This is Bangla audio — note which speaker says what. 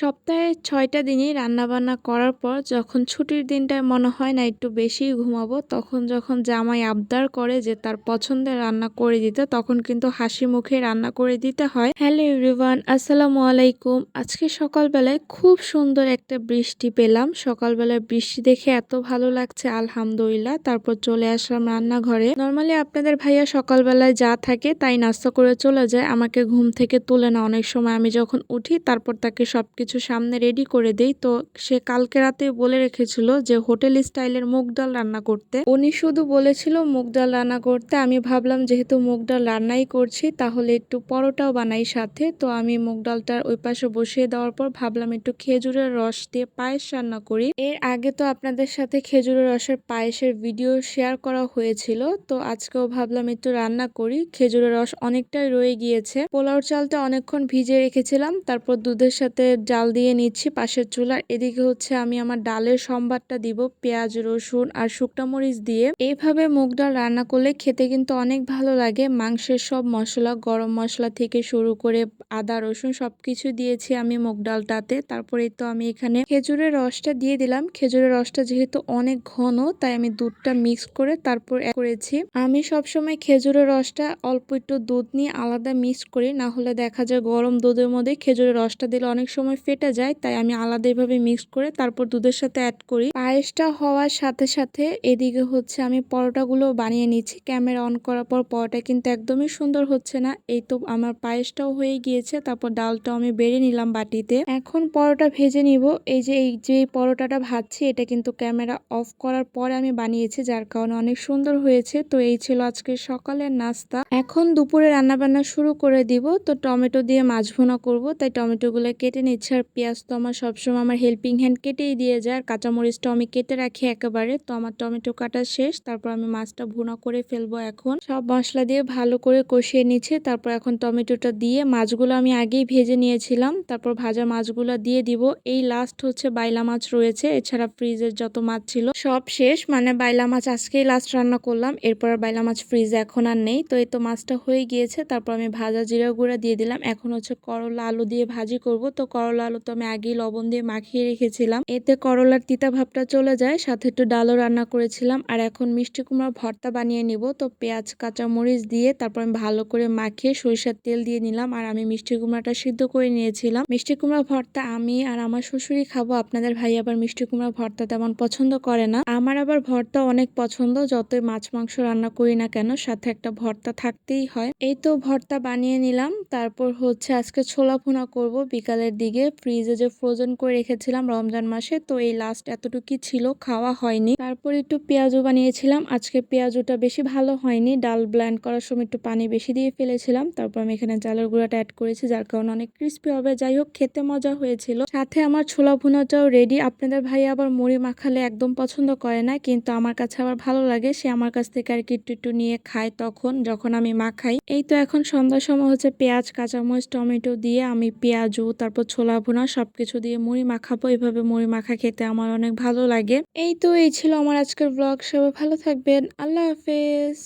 Speaker 1: সপ্তাহে ৬টা দিনই রান্নাবান্না করার পর যখন ছুটির দিনটায় মনে হয় না একটু বেশিই ঘুমাবো, তখন যখন জামাই আবদার করে যে তার পছন্দের রান্না করে দিতে, তখন কিন্তু হাসি মুখে রান্না করে দিতে হয়। হ্যালো এভরিওয়ান, আসসালামু আলাইকুম। আজকে সকালবেলায় খুব সুন্দর একটা বৃষ্টি পেলাম। সকালবেলায় বৃষ্টি দেখে এত ভালো লাগছে, আলহামদুলিল্লাহ। তারপর চলে আসলাম রান্নাঘরে। নর্মালি আপনাদের ভাইয়া সকালবেলায় যা থাকে তাই নাস্তা করে চলে যায়, আমাকে ঘুম থেকে তুলে না। অনেক সময় আমি যখন উঠি তারপর তাকে সবকিছু সামনে রেডি করে দেই। তো সে কালকে রাতে বলে রেখেছিল যে হোটেল স্টাইলের মুগ ডাল রান্না করতে। উনি শুধু বলেছিল মুগ ডাল রান্না করতে। আমি ভাবলাম যেহেতু মুগ ডাল রান্নাই করছি তাহলে একটু পরোটাও বানাই সাথে। তো আমি মুগ ডালটার ওই পাশে বসিয়ে দেওয়ার পর ভাবলাম একটু খেজুরের রস দিয়ে পায়েস রান্না করি। এর আগে তো আপনাদের সাথে খেজুরের রসের পায়েসের ভিডিও শেয়ার করা হয়েছিল, তো আজকেও ভাবলাম একটু রান্না করি। খেজুরের রস অনেকটাই রয়ে গিয়েছে। পোলাওর চালটা অনেকক্ষণ ভিজিয়ে রেখেছিলাম, তারপর দুধের সাথে ডাল দিয়ে নিচ্ছি পাশের চুলার। এদিকে হচ্ছে আমি আমার ডালের সম্বারটা দিব পেঁয়াজ, রসুন আর শুকনো মরিচ দিয়ে। এইভাবে মুগ ডাল রান্না করলে খেতে কিন্তু অনেক ভালো লাগে। মাংসের সব মশলা, গরম মশলা থেকে শুরু করে আদা রসুন সবকিছু দিয়েছি আমি মুগ ডালটাতে। তারপরে তো আমি এখানে খেজুরের রসটা দিয়ে দিলাম। খেজুরের রসটা যেহেতু অনেক ঘন, তাই আমি দুধটা মিক্স করে তারপর অ্যাড করেছি। আমি সবসময় খেজুরের রসটা অল্প একটু দুধ নিয়ে আলাদা মিক্স করি, না হলে দেখা যায় গরম দুধের মধ্যে খেজুরের রসটা দিলে অনেক সময় ফেটে যায়। তাই আমি আলাদা এভাবে মিক্স করে তারপর দুধের সাথে অ্যাড করি। পায়েসটা হওয়ার সাথে সাথে এদিকে হচ্ছে আমি পরোটাগুলো বানিয়ে নিচ্ছি। ক্যামেরা অন করার পর পরোটা কিন্তু একদমই সুন্দর হচ্ছে না। এই তো আমার পায়েসটাও হয়ে গিয়েছে। তারপর ডালটাও আমি বেড়ে নিলাম বাটিতে। এখন পরোটা ভেজে নিব। এই যে পরোটাটা ভাজছি এটা কিন্তু ক্যামেরা অফ করার পরে আমি বানিয়েছি, যার কারণে অনেক সুন্দর হয়েছে। তো এই ছিল আজকে সকালের নাস্তা। এখন দুপুরে রান্না বান্না শুরু করে দিব। তো টমেটো দিয়ে মাছ ভুনা করব, তাই টমেটোগুলো কেটে নিচ্ছে। আর পেঁয়াজ তো আমার সবসময় আমার হেল্পিং হ্যান্ড কেটেই দিয়ে যায়, আর কাঁচামরিচটাও আমি কেটে রাখি একেবারে। তো আমার টমেটো কাটা শেষ, তারপর আমি মাছটা ভুনা করে ফেলবো। এখন সব মশলা দিয়ে ভালো করে কষিয়ে নিচ্ছে। তারপর এখন টমেটোটা দিয়ে মাছগুলো আমি আগেই ভেজে নিয়েছিলাম, তারপর ভাজা মাছগুলো দিয়ে দিব। এই লাস্ট হচ্ছে বাইলা মাছ রয়েছে, এছাড়া ফ্রিজের যত মাছ ছিল সব শেষ। মানে বাইলা মাছ আজকেই লাস্ট রান্না করলাম, এরপর বাইলা মাছ ফ্রিজে এখন আর নেই। তো এই তো মাছটা হয়ে গিয়েছে। তারপর আমি ভাজা জিরা গুঁড়া দিয়ে দিলাম। এখন হচ্ছে করলা আলু দিয়ে ভাজি করব। তো করলা আলু তো আমি আগেই লবণ দিয়ে মাখিয়ে রেখেছিলাম, এতে করলার তিতা ভাবটা চলে যায়। সাথে একটু ডালও রান্না করেছিলাম। আর এখন মিষ্টি কুমড়া ভর্তা বানিয়ে নিব। তো পেঁয়াজ কাঁচা মরিচ দিয়ে তারপর আমি ভালো করে মাখিয়ে সরিষার তেল দিয়ে নিলাম। আর আমি মিষ্টি কুমড়াটা সিদ্ধ করে নিয়েছিলাম। মিষ্টি কুমড়া ভর্তা আমি আর আমার শ্বশুরই খাবো। আপনাদের ভাই আবার মিষ্টি কুমড়া ভর্তা তেমন পছন্দ করে না। আমার আবার ভর্তা অনেক পছন্দ। যতই মাছ মাংস রান্না করি না কেন, সাথে একটা ভর্তা থাকতেই হয়। এই তো ভর্তা বানিয়ে নিলাম। তারপর হচ্ছে আজকে ছোলা ভুনা করব বিকালের দিকে। ফ্রিজে যে ফ্রোজেন করে রেখেছিলাম রমজান মাসে, তো এই লাস্ট এতটুকুই ছিল, খাওয়া হয়নি। তারপর একটু পেঁয়াজু বানিয়েছিলাম। আজকে পেঁয়াজুটা বেশি ভালো হয়নি, ডাল ব্ল্যান্ড করার সময় একটু পানি বেশি দিয়ে ফেলেছিলাম। তারপর আমি এখানে চালের গুঁড়াটা অ্যাড করেছি, যার কারণে অনেক ক্রিস্পি হবে। যাই হোক, খেতে মজা হয়েছিল। সাথে আমার ছোলা ভুনাটাও রেডি। আপনাদের ভাই আবার মুড়ি মাখালে একদম পছন্দ করে না, কিন্তু আমার কাছে আবার ভালো লাগে। সে আমার কাছ থেকে আর কি একটু একটু নিয়ে খায় তখন যখন আমি মাখাই। এই তো এখন সন্ধ্যার সময় হচ্ছে পেঁয়াজ, কাঁচামরিচ, টমেটো দিয়ে আমি পেঁয়াজু তারপর ছোলা ভুনা সবকিছু দিয়ে মুড়ি মাখাবো। এভাবে মুড়ি মাখা খেতে আমার অনেক ভালো লাগে। এই তো এই ছিল আমার আজকের ব্লগ। সবাই ভালো থাকবেন। আল্লাহ হাফেজ।